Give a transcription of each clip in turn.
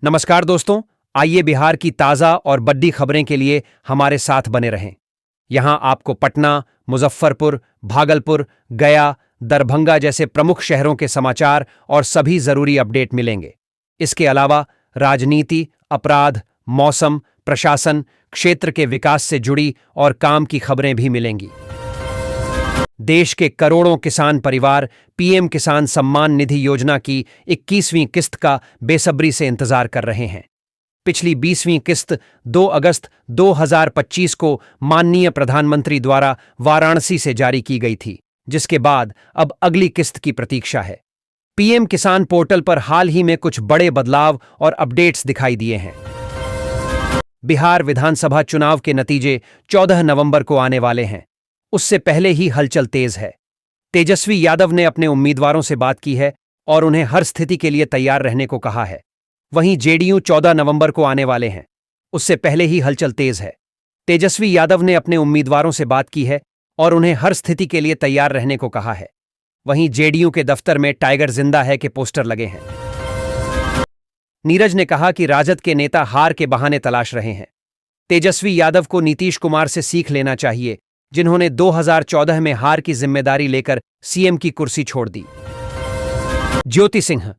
नमस्कार दोस्तों, आइए बिहार की ताज़ा और बड्डी खबरें के लिए हमारे साथ बने रहें। यहां आपको पटना, मुजफ्फरपुर, भागलपुर, गया, दरभंगा जैसे प्रमुख शहरों के समाचार और सभी जरूरी अपडेट मिलेंगे। इसके अलावा राजनीति, अपराध, मौसम, प्रशासन, क्षेत्र के विकास से जुड़ी और काम की खबरें भी मिलेंगी। देश के करोड़ों किसान परिवार पीएम किसान सम्मान निधि योजना की 21वीं किस्त का बेसब्री से इंतजार कर रहे हैं। पिछली 20वीं किस्त 2 अगस्त 2025 को माननीय प्रधानमंत्री द्वारा वाराणसी से जारी की गई थी, जिसके बाद अब अगली किस्त की प्रतीक्षा है। पीएम किसान पोर्टल पर हाल ही में कुछ बड़े बदलाव और अपडेट्स दिखाई दिए हैं। बिहार विधानसभा चुनाव के नतीजे 14 नवंबर को आने वाले हैं। उससे पहले ही हलचल तेज है। तेजस्वी यादव ने अपने उम्मीदवारों से बात की है और उन्हें हर स्थिति के लिए तैयार रहने को कहा है। वहीं जेडीयू 14 नवंबर को आने वाले हैं। उससे पहले ही हलचल तेज है। तेजस्वी यादव ने अपने उम्मीदवारों से बात की है और उन्हें हर स्थिति के लिए तैयार रहने को कहा है। वहीं जेडीयू के दफ्तर में टाइगर जिंदा है के पोस्टर लगे हैं। नीरज ने कहा कि राजद के नेता हार के बहाने तलाश रहे हैं। तेजस्वी यादव को नीतीश कुमार से सीख लेना चाहिए, जिन्होंने 2014 में हार की जिम्मेदारी लेकर सीएम की कुर्सी छोड़ दी। ज्योति सिंह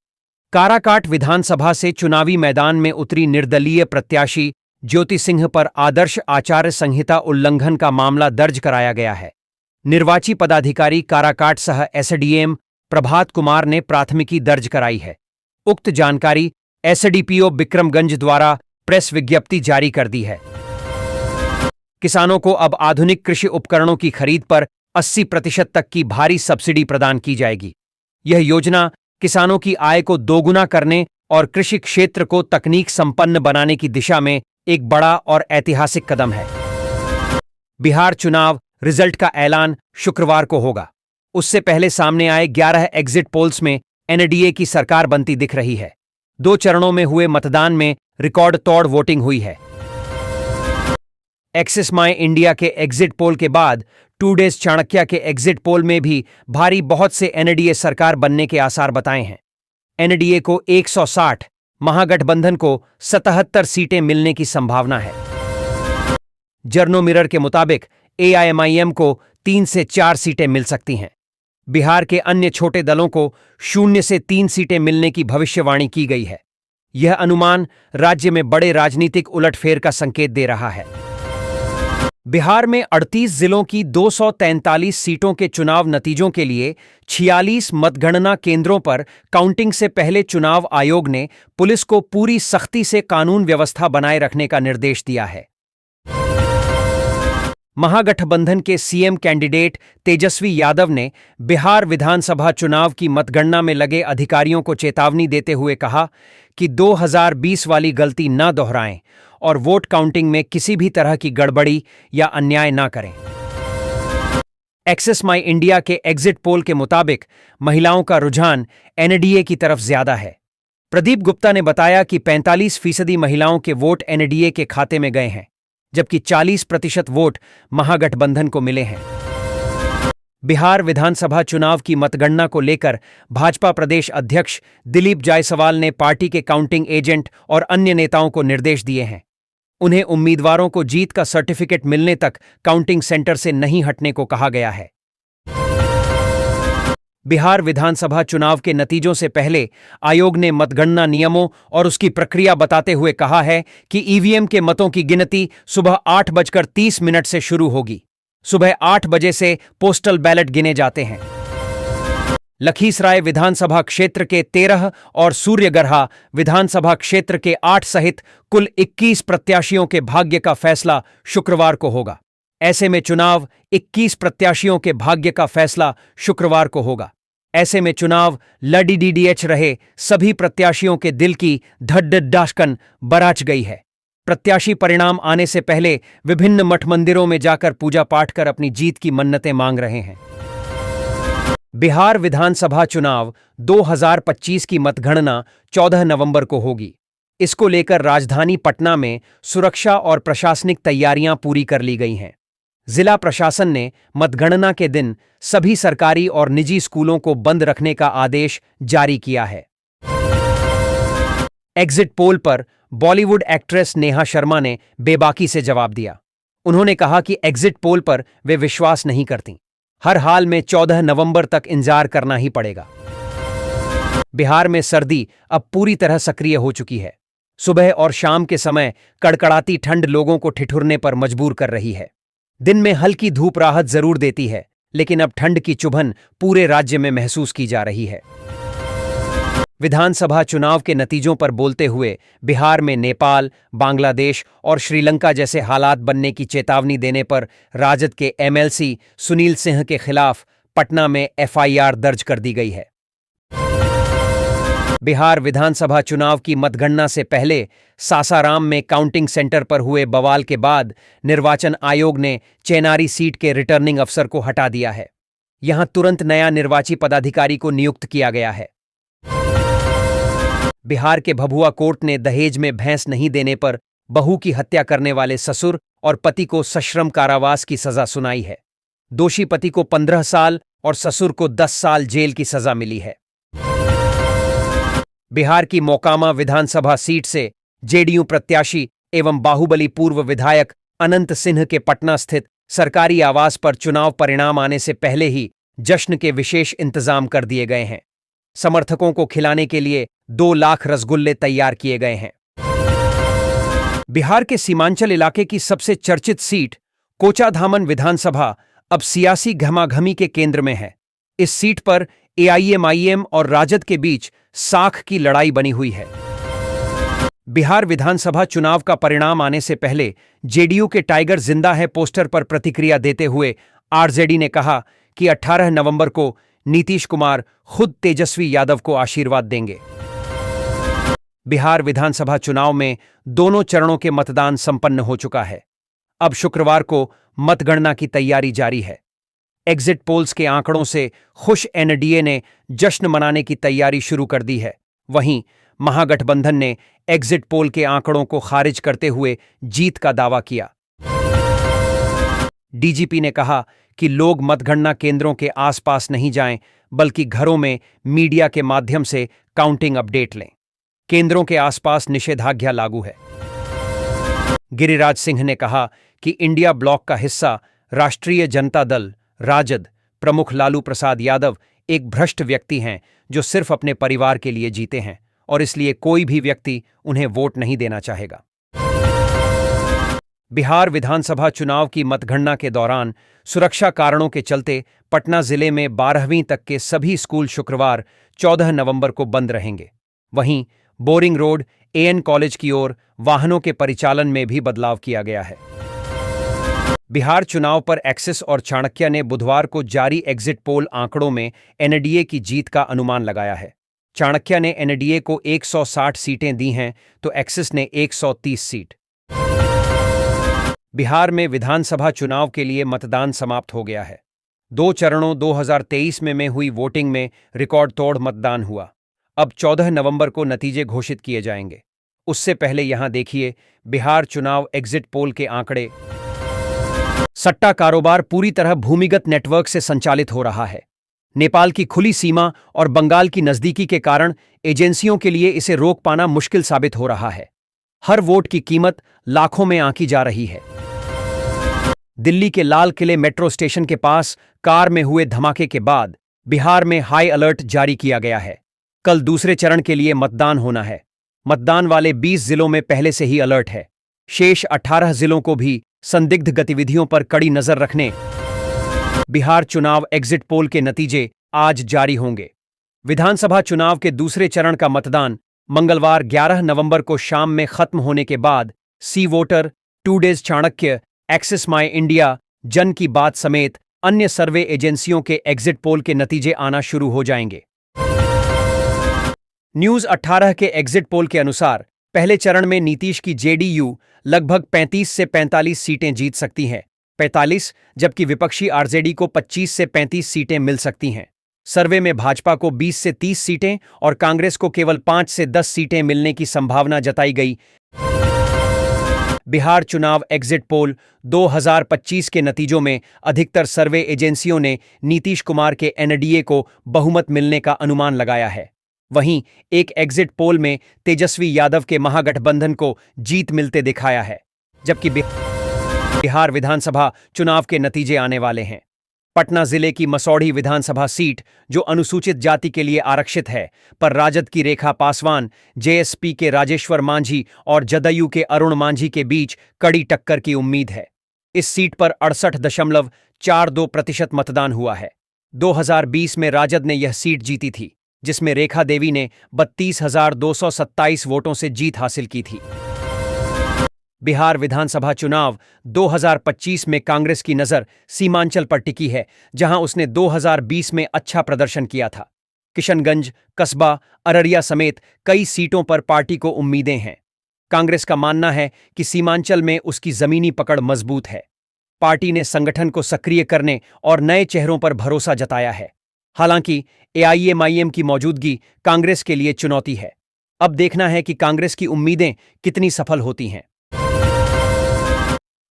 काराकाट विधानसभा से चुनावी मैदान में उतरी निर्दलीय प्रत्याशी ज्योति सिंह पर आदर्श आचार संहिता उल्लंघन का मामला दर्ज कराया गया है। निर्वाची पदाधिकारी काराकाट सह एसडीएम प्रभात कुमार ने प्राथमिकी दर्ज कराई है। उक्त जानकारी एसडीपीओ बिक्रमगंज द्वारा प्रेस विज्ञप्ति जारी कर दी है। किसानों को अब आधुनिक कृषि उपकरणों की खरीद पर 80% तक की भारी सब्सिडी प्रदान की जाएगी। यह योजना किसानों की आय को दोगुना करने और कृषि क्षेत्र को तकनीक संपन्न बनाने की दिशा में एक बड़ा और ऐतिहासिक कदम है। बिहार चुनाव रिजल्ट का ऐलान शुक्रवार को होगा। उससे पहले सामने आए 11 एग्जिट पोल्स में एनडीए की सरकार बनती दिख रही है। 2 चरणों में हुए मतदान में रिकॉर्ड तोड़ वोटिंग हुई है। एक्सिस माई इंडिया के एग्जिट पोल के बाद 2 डेज चाणक्य के एग्जिट पोल में भी भारी बहुत से एनडीए सरकार बनने के आसार बताए हैं। एनडीए को 160, महागठबंधन को 77 सीटें मिलने की संभावना है। जर्नो मिरर के मुताबिक एआईएमआईएम को 3 से 4 सीटें मिल सकती हैं। बिहार के अन्य छोटे दलों को 0 से 3 सीटें मिलने की भविष्यवाणी की गई है। यह अनुमान राज्य में बड़े राजनीतिक उलटफेर का संकेत दे रहा है। बिहार में 38 जिलों की 243 सीटों के चुनाव नतीजों के लिए 46 मतगणना केंद्रों पर काउंटिंग से पहले चुनाव आयोग ने पुलिस को पूरी सख्ती से कानून व्यवस्था बनाए रखने का निर्देश दिया है। महागठबंधन के सीएम कैंडिडेट तेजस्वी यादव ने बिहार विधानसभा चुनाव की मतगणना में लगे अधिकारियों को चेतावनी देते हुए कहा कि 2020 वाली गलती न दोहराएं और वोट काउंटिंग में किसी भी तरह की गड़बड़ी या अन्याय न करें। एक्सिस माई इंडिया के एग्जिट पोल के मुताबिक महिलाओं का रुझान एनडीए की तरफ ज्यादा है। प्रदीप गुप्ता ने बताया कि 45% महिलाओं के वोट एनडीए के खाते में गए हैं, जबकि 40% वोट महागठबंधन को मिले हैं। बिहार विधानसभा चुनाव की मतगणना को लेकर भाजपा प्रदेश अध्यक्ष दिलीप जायसवाल ने पार्टी के काउंटिंग एजेंट और अन्य नेताओं को निर्देश दिए हैं। उन्हें उम्मीदवारों को जीत का सर्टिफिकेट मिलने तक काउंटिंग सेंटर से नहीं हटने को कहा गया है। बिहार विधानसभा चुनाव के नतीजों से पहले आयोग ने मतगणना नियमों और उसकी प्रक्रिया बताते हुए कहा है कि ईवीएम के मतों की गिनती सुबह 8:30 से शुरू होगी। सुबह 8 बजे से पोस्टल बैलेट गिने जाते हैं। लखीसराय विधानसभा क्षेत्र के 13 और सूर्यगढ़ा विधानसभा क्षेत्र के 8 सहित कुल 21 प्रत्याशियों के भाग्य का फैसला शुक्रवार को होगा। ऐसे में चुनाव 21 प्रत्याशियों के भाग्य का फैसला शुक्रवार को होगा। ऐसे में चुनाव लडीडीडीएच रहे सभी प्रत्याशियों के दिल की धड़धड़ाहट बराच गई है। प्रत्याशी परिणाम आने से पहले विभिन्न मठ मंदिरों में जाकर पूजा पाठ कर अपनी जीत की मन्नतें मांग रहे हैं। बिहार विधानसभा चुनाव 2025 की मतगणना 14 नवंबर को होगी। इसको लेकर राजधानी पटना में सुरक्षा और प्रशासनिक तैयारियां पूरी कर ली गई हैं। जिला प्रशासन ने मतगणना के दिन सभी सरकारी और निजी स्कूलों को बंद रखने का आदेश जारी किया है। एग्जिट पोल पर बॉलीवुड एक्ट्रेस नेहा शर्मा ने बेबाकी से जवाब दिया। उन्होंने कहा कि एग्जिट पोल पर वे विश्वास नहीं करती। हर हाल में 14 नवंबर तक इंतजार करना ही पड़ेगा। बिहार में सर्दी अब पूरी तरह सक्रिय हो चुकी है। सुबह और शाम के समय कड़कड़ाती ठंड लोगों को ठिठुरने पर मजबूर कर रही है। दिन में हल्की धूप राहत जरूर देती है, लेकिन अब ठंड की चुभन पूरे राज्य में महसूस की जा रही है। विधानसभा चुनाव के नतीजों पर बोलते हुए बिहार में नेपाल, बांग्लादेश और श्रीलंका जैसे हालात बनने की चेतावनी देने पर राजद के एमएलसी सुनील सिंह के खिलाफ पटना में एफआईआर दर्ज कर दी गई है। बिहार विधानसभा चुनाव की मतगणना से पहले सासाराम में काउंटिंग सेंटर पर हुए बवाल के बाद निर्वाचन आयोग ने चेनारी सीट के रिटर्निंग अफसर को हटा दिया है। यहां तुरंत नया निर्वाची पदाधिकारी को नियुक्त किया गया है। बिहार के भभुआ कोर्ट ने दहेज में भैंस नहीं देने पर बहू की हत्या करने वाले ससुर और पति को सश्रम कारावास की सजा सुनाई है। दोषी पति को 15 साल और ससुर को 10 साल जेल की सजा मिली है। बिहार की मोकामा विधानसभा सीट से जेडीयू प्रत्याशी एवं बाहुबली पूर्व विधायक अनंत सिंह के पटना स्थित सरकारी आवास पर चुनाव परिणाम आने से पहले ही जश्न के विशेष इंतजाम कर दिए गए हैं। समर्थकों को खिलाने के लिए 2 लाख रसगुल्ले तैयार किए गए हैं। बिहार के सीमांचल इलाके की सबसे चर्चित सीट कोचाधामन विधानसभा अब सियासी घमाघमी के केंद्र में है। इस सीट पर एआईएमआईएम और राजद के बीच साख की लड़ाई बनी हुई है। बिहार विधानसभा चुनाव का परिणाम आने से पहले जेडीयू के टाइगर जिंदा है पोस्टर पर प्रतिक्रिया देते हुए आरजेडी ने कहा कि 18 नवंबर को नीतीश कुमार खुद तेजस्वी यादव को आशीर्वाद देंगे। बिहार विधानसभा चुनाव में दोनों चरणों के मतदान संपन्न हो चुका है। अब शुक्रवार को मतगणना की तैयारी जारी है। एग्जिट पोल्स के आंकड़ों से खुश एनडीए ने जश्न मनाने की तैयारी शुरू कर दी है। वहीं महागठबंधन ने एग्जिट पोल के आंकड़ों को खारिज करते हुए जीत का दावा किया। डीजीपी ने कहा कि लोग मतगणना केंद्रों के आसपास नहीं जाएं, बल्कि घरों में मीडिया के माध्यम से काउंटिंग अपडेट लें। केंद्रों के आसपास निषेधाज्ञा लागू है। गिरिराज सिंह ने कहा कि इंडिया ब्लॉक का हिस्सा राष्ट्रीय जनता दल राजद प्रमुख लालू प्रसाद यादव एक भ्रष्ट व्यक्ति हैं जो सिर्फ अपने परिवार के लिए जीते हैं और इसलिए कोई भी व्यक्ति उन्हें वोट नहीं देना चाहेगा। बिहार विधानसभा चुनाव की मतगणना के दौरान सुरक्षा कारणों के चलते पटना जिले में 12वीं तक के सभी स्कूल शुक्रवार 14 नवंबर को बंद रहेंगे। वहीं बोरिंग रोड एएन कॉलेज की ओर वाहनों के परिचालन में भी बदलाव किया गया है। बिहार चुनाव पर एक्सिस और चाणक्य ने बुधवार को जारी एग्जिट पोल आंकड़ों में एनडीए की जीत का अनुमान लगाया है। चाणक्य ने एनडीए को 160 सीटें दी हैं तो एक्सिस ने 130 सीट। बिहार में विधानसभा चुनाव के लिए मतदान समाप्त हो गया है। 2 चरणों 2023 में हुई वोटिंग में रिकॉर्ड तोड़ मतदान हुआ। अब 14 नवंबर को नतीजे घोषित किए जाएंगे। उससे पहले यहां देखिए बिहार चुनाव एग्जिट पोल के आंकड़े। सट्टा कारोबार पूरी तरह भूमिगत नेटवर्क से संचालित हो रहा है। नेपाल की खुली सीमा और बंगाल की नजदीकी के कारण एजेंसियों के लिए इसे रोक पाना मुश्किल साबित हो रहा है। हर वोट की कीमत लाखों में आंकी जा रही है। दिल्ली के लाल किले मेट्रो स्टेशन के पास कार में हुए धमाके के बाद बिहार में हाई अलर्ट जारी किया गया है। कल दूसरे चरण के लिए मतदान होना है। मतदान वाले 20 जिलों में पहले से ही अलर्ट है। शेष 18 जिलों को भी संदिग्ध गतिविधियों पर कड़ी नजर रखने। बिहार चुनाव एग्जिट पोल के नतीजे आज जारी होंगे। विधानसभा चुनाव के दूसरे चरण का मतदान मंगलवार 11 नवंबर को शाम में खत्म होने के बाद C voter, 2 days Chanakya, Axis My India, Jan Ki बात समेत अन्य सर्वे एजेंसियों के एग्जिट पोल के नतीजे आना शुरू हो जाएंगे। न्यूज 18 के एग्जिट पोल के अनुसार पहले चरण में नीतीश की जेडीयू लगभग 35 से 45 सीटें जीत सकती हैं, 45, जबकि विपक्षी आरजेडी को 25 से 35 सीटें मिल सकती हैं। सर्वे में भाजपा को 20 से 30 सीटें और कांग्रेस को केवल 5 से 10 सीटें मिलने की संभावना जताई गई। बिहार चुनाव एग्जिट पोल 2025 के नतीजों में अधिकतर सर्वे एजेंसियों ने नीतीश कुमार के एनडीए को बहुमत मिलने का अनुमान लगाया है। वहीं एक एग्जिट पोल में तेजस्वी यादव के महागठबंधन को जीत मिलते दिखाया है, जबकि बिहार विधानसभा चुनाव के नतीजे आने वाले हैं। पटना जिले की मसौढ़ी विधानसभा सीट, जो अनुसूचित जाति के लिए आरक्षित है, पर राजद की रेखा पासवान, जेएसपी के राजेश्वर मांझी और जदयू के अरुण मांझी के बीच कड़ी टक्कर की उम्मीद है। इस सीट पर 68.42% मतदान हुआ है। 2020 में राजद ने यह सीट जीती थी, जिसमें रेखा देवी ने 32,227 वोटों से जीत हासिल की थी। बिहार विधानसभा चुनाव 2025 में कांग्रेस की नजर सीमांचल पर टिकी है, जहां उसने 2020 में अच्छा प्रदर्शन किया था। किशनगंज, कस्बा, अररिया समेत कई सीटों पर पार्टी को उम्मीदें हैं। कांग्रेस का मानना है कि सीमांचल में उसकी जमीनी पकड़ मजबूत है। पार्टी ने संगठन को सक्रिय करने और नए चेहरों पर भरोसा जताया है। हालांकि एआईएमआईएम की मौजूदगी कांग्रेस के लिए चुनौती है। अब देखना है कि कांग्रेस की उम्मीदें कितनी सफल होती हैं।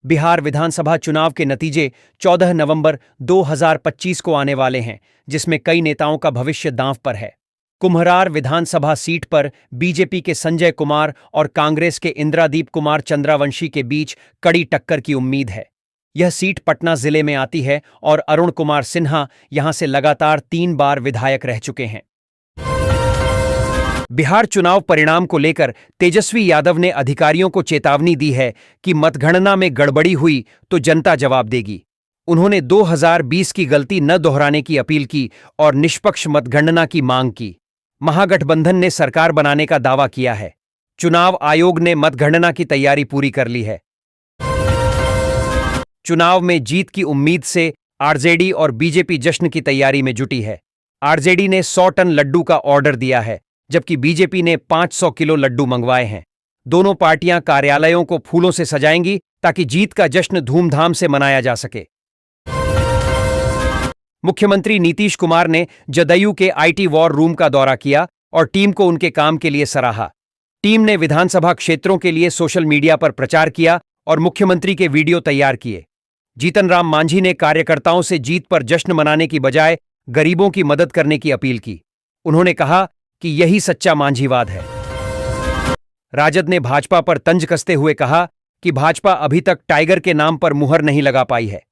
बिहार विधानसभा चुनाव के नतीजे 14 नवंबर 2025 को आने वाले हैं, जिसमें कई नेताओं का भविष्य दांव पर है। कुम्हरार विधानसभा सीट पर बीजेपी के संजय कुमार और कांग्रेस के इंद्रादीप कुमार चंद्रावंशी के बीच कड़ी टक्कर की उम्मीद है। यह सीट पटना जिले में आती है और अरुण कुमार सिन्हा यहां से लगातार 3 बार विधायक रह चुके हैं। बिहार चुनाव परिणाम को लेकर तेजस्वी यादव ने अधिकारियों को चेतावनी दी है कि मतगणना में गड़बड़ी हुई तो जनता जवाब देगी। उन्होंने 2020 की गलती न दोहराने की अपील की और निष्पक्ष मतगणना की मांग की। महागठबंधन ने सरकार बनाने का दावा किया है। चुनाव आयोग ने मतगणना की तैयारी पूरी कर ली है। चुनाव में जीत की उम्मीद से आरजेडी और बीजेपी जश्न की तैयारी में जुटी है। आरजेडी ने 100 टन लड्डू का ऑर्डर दिया है, जबकि बीजेपी ने 500 किलो लड्डू मंगवाए हैं। दोनों पार्टियां कार्यालयों को फूलों से सजाएंगी ताकि जीत का जश्न धूमधाम से मनाया जा सके। मुख्यमंत्री नीतीश कुमार ने जदयू के आईटी वॉर रूम का दौरा किया और टीम को उनके काम के लिए सराहा। टीम ने विधानसभा क्षेत्रों के लिए सोशल मीडिया पर प्रचार किया और मुख्यमंत्री के वीडियो तैयार किए। जीतन राम मांझी ने कार्यकर्ताओं से जीत पर जश्न मनाने की बजाय गरीबों की मदद करने की अपील की। उन्होंने कहा कि यही सच्चा मांझीवाद है। राजद ने भाजपा पर तंज कसते हुए कहा कि भाजपा अभी तक टाइगर के नाम पर मुहर नहीं लगा पाई है।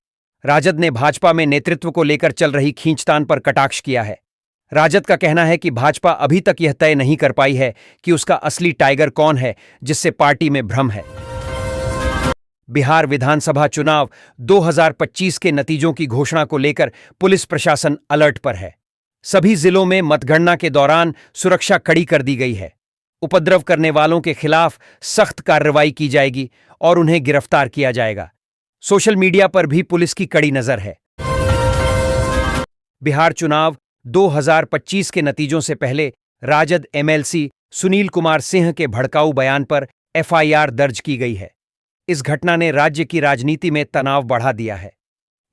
राजद ने भाजपा में नेतृत्व को लेकर चल रही खींचतान पर कटाक्ष किया है। राजद का कहना है कि भाजपा अभी तक यह तय नहीं कर पाई है कि उसका असली टाइगर कौन है, जिससे पार्टी में भ्रम है। बिहार विधानसभा चुनाव 2025 के नतीजों की घोषणा को लेकर पुलिस प्रशासन अलर्ट पर है। सभी जिलों में मतगणना के दौरान सुरक्षा कड़ी कर दी गई है। उपद्रव करने वालों के खिलाफ सख्त कार्रवाई की जाएगी और उन्हें गिरफ्तार किया जाएगा। सोशल मीडिया पर भी पुलिस की कड़ी नजर है। बिहार चुनाव 2025 के नतीजों से पहले राजद एमएलसी सुनील कुमार सिंह के भड़काऊ बयान पर एफआईआर दर्ज की गई है। इस घटना ने राज्य की राजनीति में तनाव बढ़ा दिया है।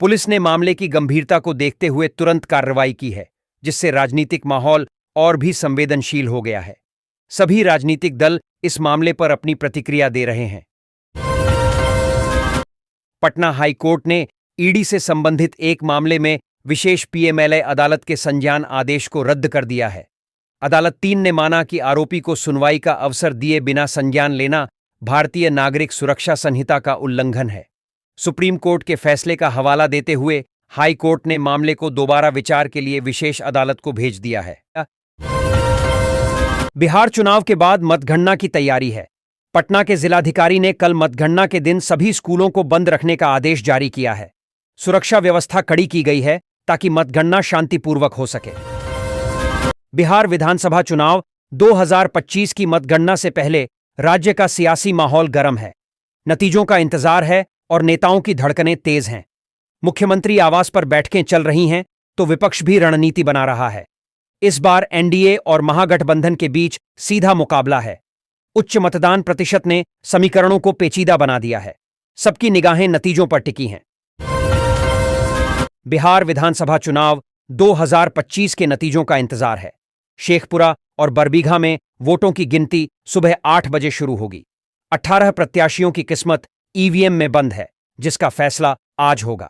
पुलिस ने मामले की गंभीरता को देखते हुए तुरंत कार्रवाई की है, जिससे राजनीतिक माहौल और भी संवेदनशील हो गया है। सभी राजनीतिक दल इस मामले पर अपनी प्रतिक्रिया दे रहे हैं। पटना हाई कोर्ट ने ईडी से संबंधित एक मामले में विशेष पीएमएलए अदालत के संज्ञान आदेश को रद्द कर दिया है। अदालत 3 ने माना कि आरोपी को सुनवाई का अवसर दिए बिना संज्ञान लेना भारतीय नागरिक सुरक्षा संहिता का उल्लंघन है। सुप्रीम कोर्ट के फैसले का हवाला देते हुए हाई कोर्ट ने मामले को दोबारा विचार के लिए विशेष अदालत को भेज दिया है। बिहार चुनाव के बाद मतगणना की तैयारी है। पटना के जिलाधिकारी ने कल मतगणना के दिन सभी स्कूलों को बंद रखने का आदेश जारी किया है। सुरक्षा व्यवस्था कड़ी की गई है ताकि मतगणना शांतिपूर्वक हो सके। बिहार विधानसभा चुनाव 2025 की मतगणना से पहले राज्य का सियासी माहौल गर्म है। नतीजों का इंतजार है और नेताओं की धड़कनें तेज हैं। मुख्यमंत्री आवास पर बैठकें चल रही हैं तो विपक्ष भी रणनीति बना रहा है। इस बार एनडीए और महागठबंधन के बीच सीधा मुकाबला है। उच्च मतदान प्रतिशत ने समीकरणों को पेचीदा बना दिया है। सबकी निगाहें नतीजों पर टिकी हैं। बिहार विधानसभा चुनाव 2025 के नतीजों का इंतजार है। शेखपुरा और बरबीघा में वोटों की गिनती सुबह 8 बजे शुरू होगी। 18 प्रत्याशियों की किस्मत ईवीएम में बंद है, जिसका फैसला आज होगा।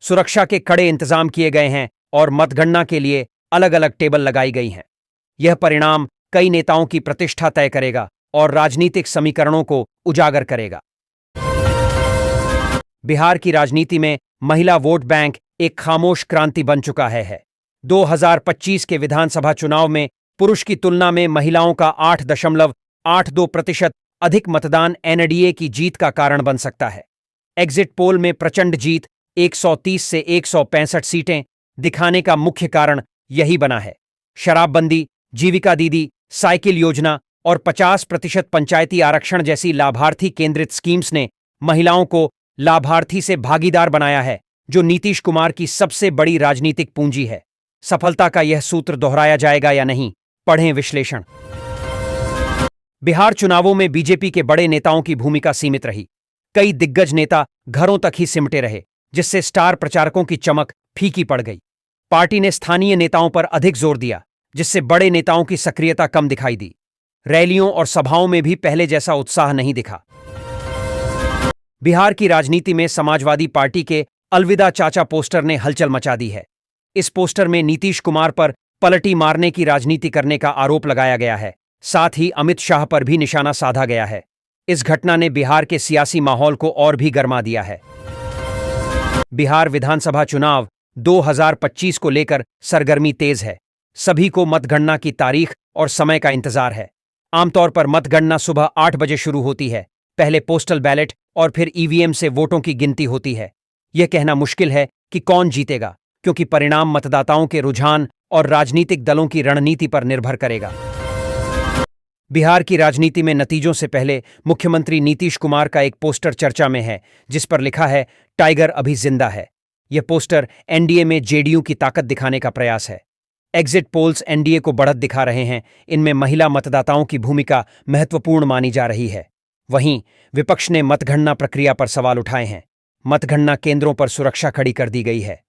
सुरक्षा के कड़े इंतजाम किए गए हैं और मतगणना के लिए अलग अलग टेबल लगाई गई हैं। यह परिणाम कई नेताओं की प्रतिष्ठा तय करेगा और राजनीतिक समीकरणों को उजागर करेगा। बिहार की राजनीति में महिला वोट बैंक एक खामोश क्रांति बन चुका है। 2025 के विधानसभा चुनाव में पुरुष की तुलना में महिलाओं का 8.82% अधिक मतदान एनडीए की जीत का कारण बन सकता है। एग्जिट पोल में प्रचंड जीत 130 से 165 सीटें दिखाने का मुख्य कारण यही बना है। शराबबंदी, जीविका दीदी, साइकिल योजना और 50% पंचायती आरक्षण जैसी लाभार्थी केंद्रित स्कीम्स ने महिलाओं को लाभार्थी से भागीदार बनाया है, जो नीतीश कुमार की सबसे बड़ी राजनीतिक पूंजी है। सफलता का यह सूत्र दोहराया जाएगा या नहीं, पढ़ें विश्लेषण। बिहार चुनावों में बीजेपी के बड़े नेताओं की भूमिका सीमित रही। कई दिग्गज नेता घरों तक ही सिमटे रहे, जिससे स्टार प्रचारकों की चमक फीकी पड़ गई। पार्टी ने स्थानीय नेताओं पर अधिक जोर दिया, जिससे बड़े नेताओं की सक्रियता कम दिखाई दी। रैलियों और सभाओं में भी पहले जैसा उत्साह नहीं दिखा। बिहार की राजनीति में समाजवादी पार्टी के अलविदा चाचा पोस्टर ने हलचल मचा दी है। इस पोस्टर में नीतीश कुमार पर पलटी मारने की राजनीति करने का आरोप लगाया गया है। साथ ही अमित शाह पर भी निशाना साधा गया है। इस घटना ने बिहार के सियासी माहौल को और भी गर्मा दिया है। बिहार विधानसभा चुनाव 2025 को लेकर सरगर्मी तेज है। सभी को मतगणना की तारीख और समय का इंतजार है। आमतौर पर मतगणना सुबह 8 बजे शुरू होती है। पहले पोस्टल बैलेट और फिर ईवीएम से वोटों की गिनती होती है। यह कहना मुश्किल है कि कौन जीतेगा, क्योंकि परिणाम मतदाताओं के रुझान और राजनीतिक दलों की रणनीति पर निर्भर करेगा। बिहार की राजनीति में नतीजों से पहले मुख्यमंत्री नीतीश कुमार का एक पोस्टर चर्चा में है, जिस पर लिखा है, टाइगर अभी जिंदा है। यह पोस्टर एनडीए में जेडीयू की ताकत दिखाने का प्रयास है। एग्जिट पोल्स एनडीए को बढ़त दिखा रहे हैं। इनमें महिला मतदाताओं की भूमिका महत्वपूर्ण मानी जा रही है। वहीं विपक्ष ने मतगणना प्रक्रिया पर सवाल उठाए हैं। मतगणना केंद्रों पर सुरक्षा खड़ी कर दी गई है।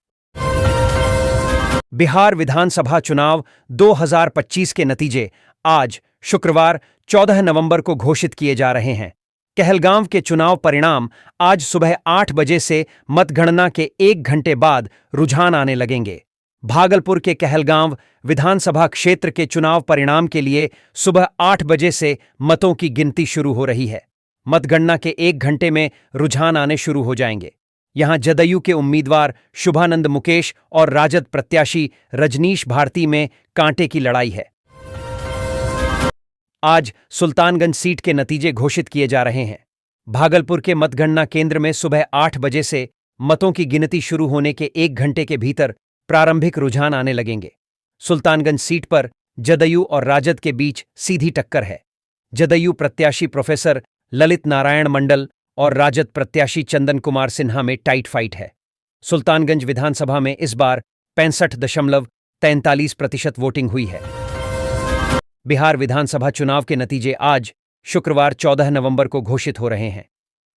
बिहार विधानसभा चुनाव 2025 के नतीजे आज शुक्रवार 14 नवंबर को घोषित किए जा रहे हैं। कहलगांव के चुनाव परिणाम आज सुबह 8 बजे से मतगणना के 1 घंटे बाद रुझान आने लगेंगे। भागलपुर के कहलगांव विधानसभा क्षेत्र के चुनाव परिणाम के लिए सुबह 8 बजे से मतों की गिनती शुरू हो रही है। मतगणना के 1 घंटे में रुझान आने शुरू हो जाएंगे। यहां जदयू के उम्मीदवार शुभानंद मुकेश और राजद प्रत्याशी रजनीश भारती में कांटे की लड़ाई है। आज सुल्तानगंज सीट के नतीजे घोषित किए जा रहे हैं। भागलपुर के मतगणना केंद्र में सुबह 8 बजे से मतों की गिनती शुरू होने के 1 घंटे के भीतर प्रारंभिक रुझान आने लगेंगे। सुल्तानगंज सीट पर जदयू और राजद के बीच सीधी टक्कर है। जदयू प्रत्याशी प्रोफेसर ललित नारायण मंडल और राजद प्रत्याशी चंदन कुमार सिन्हा में टाइट फाइट है। सुल्तानगंज विधानसभा में इस बार 65.43% वोटिंग हुई है। बिहार विधानसभा चुनाव के नतीजे आज शुक्रवार 14 नवंबर को घोषित हो रहे हैं।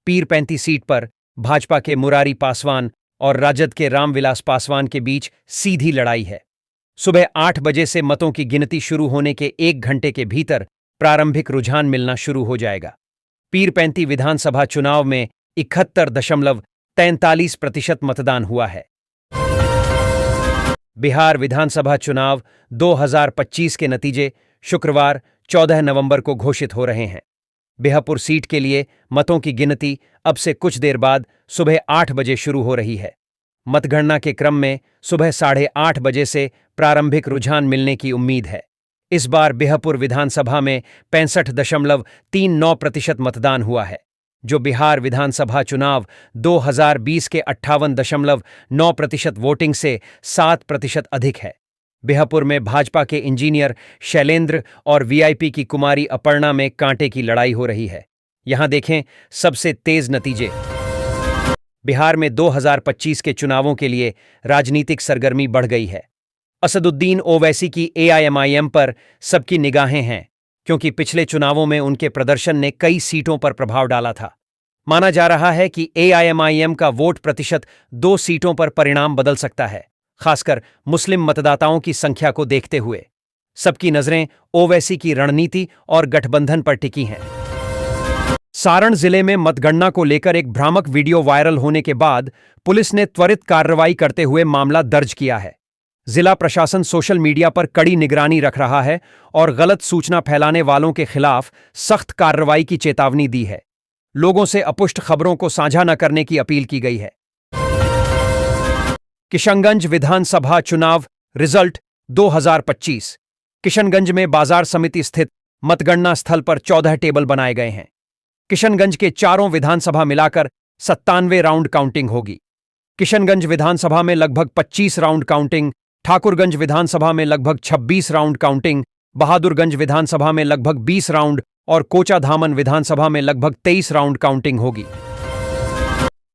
पीरपैंती सीट पर भाजपा के मुरारी पासवान और राजद के रामविलास पासवान के बीच सीधी लड़ाई है। सुबह 8 बजे से मतों की गिनती शुरू होने के 1 घंटे के भीतर प्रारंभिक रुझान मिलना शुरू हो जाएगा। पीरपैंती विधानसभा चुनाव में 71.43% मतदान हुआ है। बिहार विधानसभा चुनाव 2025 के नतीजे शुक्रवार 14 नवंबर को घोषित हो रहे हैं। बिहापुर सीट के लिए मतों की गिनती अब से कुछ देर बाद सुबह 8 बजे शुरू हो रही है। मतगणना के क्रम में सुबह 8:30 बजे से प्रारंभिक रुझान मिलने की उम्मीद है। इस बार बिहापुर विधानसभा में 65.39% मतदान हुआ है, जो बिहार विधानसभा चुनाव 2020 के 58.9% वोटिंग से 7% अधिक है। बिहापुर में भाजपा के इंजीनियर शैलेंद्र और वीआईपी की कुमारी अपर्णा में कांटे की लड़ाई हो रही है। यहां देखें सबसे तेज नतीजे। बिहार में 2025 के चुनावों के लिए राजनीतिक सरगर्मी बढ़ गई है। असदुद्दीन ओवैसी की एआईएमआईएम पर सबकी निगाहें हैं, क्योंकि पिछले चुनावों में उनके प्रदर्शन ने कई सीटों पर प्रभाव डाला था। माना जा रहा है कि एआईएमआईएम का वोट प्रतिशत 2 सीटों पर परिणाम बदल सकता है, खासकर मुस्लिम मतदाताओं की संख्या को देखते हुए। सबकी नजरें ओवैसी की रणनीति और गठबंधन पर टिकी हैं। सारण जिले में मतगणना को लेकर एक भ्रामक वीडियो वायरल होने के बाद पुलिस ने त्वरित कार्रवाई करते हुए मामला दर्ज किया है। जिला प्रशासन सोशल मीडिया पर कड़ी निगरानी रख रहा है और गलत सूचना फैलाने वालों के खिलाफ सख्त कार्रवाई की चेतावनी दी है। लोगों से अपुष्ट खबरों को साझा न करने की अपील की गई है। किशनगंज विधानसभा चुनाव रिजल्ट 2025। किशनगंज में बाजार समिति स्थित मतगणना स्थल पर 14 टेबल बनाए गए हैं। किशनगंज के चारों विधानसभा मिलाकर 97 राउंड काउंटिंग होगी। किशनगंज विधानसभा में लगभग 25 राउंड काउंटिंग, ठाकुरगंज विधानसभा में लगभग 26 राउंड काउंटिंग, बहादुरगंज विधानसभा में लगभग 20 राउंड और कोचाधामन विधानसभा में लगभग 23 राउंड काउंटिंग होगी।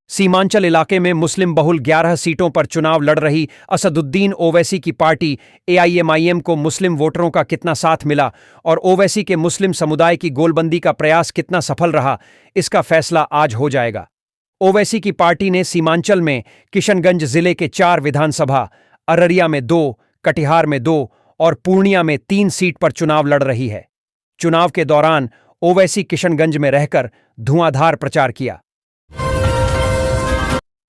सीमांचल इलाके में मुस्लिम बहुल 11 सीटों पर चुनाव लड़ रही असदुद्दीन ओवैसी की पार्टी एआईएमआईएम को मुस्लिम वोटरों का कितना साथ मिला और ओवैसी के मुस्लिम समुदाय की गोलबंदी का प्रयास कितना सफल रहा, इसका फैसला आज हो जाएगा। ओवैसी की पार्टी ने सीमांचल में किशनगंज जिले के 4 विधानसभा, अररिया में 2, कटिहार में 2 और पूर्णिया में 3 सीट पर चुनाव लड़ रही है। चुनाव के दौरान ओवैसी किशनगंज में रहकर धुआंधार प्रचार किया।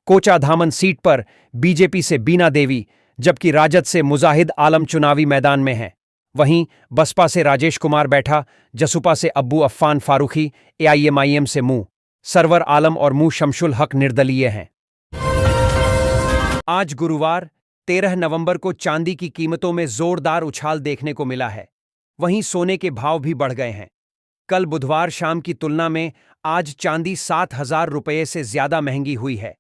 कोचाधामन सीट पर बीजेपी से बीना देवी जबकि राजद से मुजाहिद आलम चुनावी मैदान में हैं। वहीं बसपा से राजेश कुमार बैठा, जसुपा से अब्बू अफ़्फ़ान फारूखी, एआईएमआईएम से मू सरवर आलम और मू शमशुल हक निर्दलीय हैं। आज गुरुवार 13 नवंबर को चांदी की कीमतों में जोरदार उछाल देखने को मिला है। वहीं सोने के भाव भी बढ़ गए हैं। कल बुधवार शाम की तुलना में आज चांदी 7,000 रुपये से ज्यादा महंगी हुई है।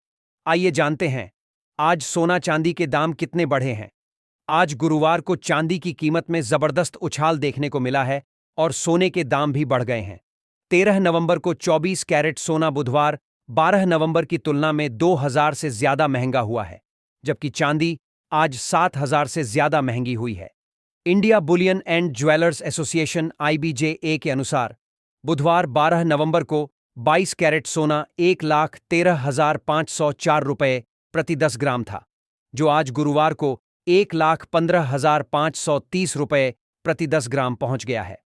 आइए जानते हैं आज सोना चांदी के दाम कितने बढ़े हैं। आज गुरुवार को चांदी की कीमत में जबरदस्त उछाल देखने को मिला है और सोने के दाम भी बढ़ गए हैं। 13 नवंबर को 24 कैरेट सोना बुधवार 12 नवंबर की तुलना में 2,000 से ज्यादा महंगा हुआ है, जबकि चांदी आज 7,000 से ज्यादा महंगी हुई है। India Boolean and jewellers association (IBJA) के अनुसार बुधवार 12 नवंबर को 22 कैरेट सोना 1,13,504 रुपये प्रति 10 ग्राम था, जो आज गुरुवार को 1,15,530 रुपये प्रति 10 ग्राम पहुंच गया है।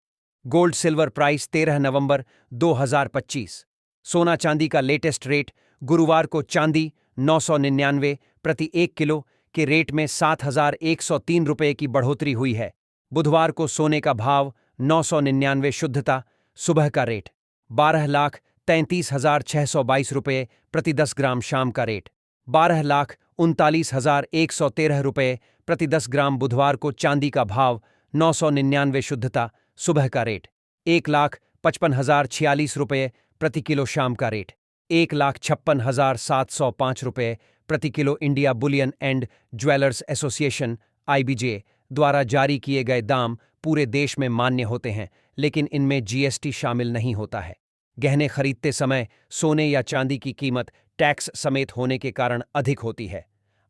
गोल्ड सिल्वर प्राइस 13 नवंबर 2025। सोना चांदी का लेटेस्ट रेट गुरुवार को चांदी 999 प्रति 1 किलो के रेट में 7,103 रुपये की बढ़ोतरी हुई है। बुधवार को सोने का भाव 999 शुद्धता, सुबह का रेट 12,33,622 रुपये प्रति 10 ग्राम, शाम का रेट 12,39,113 रुपये प्रति 10 ग्राम। बुधवार को चांदी का भाव 999 शुद्धता, सुबह का रेट 1,55,046 रुपये प्रति किलो, शाम का रेट 1,56,705 रुपये प्रति kilo. India Boolean and jewellers association (IBJ) द्वारा जारी किए गए दाम पूरे देश में मान्य होते हैं, लेकिन इनमें GST शामिल नहीं होता है। गहने खरीदते समय सोने या चांदी की कीमत टैक्स समेत होने के कारण अधिक होती है।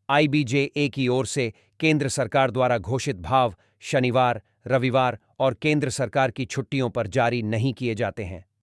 IBJA की ओर से केंद्र सरकार द्वारा घोषित भाव शनिवार, रविवार और केंद्र सरकार की छुट्टियों पर जारी नहीं किए जाते हैं।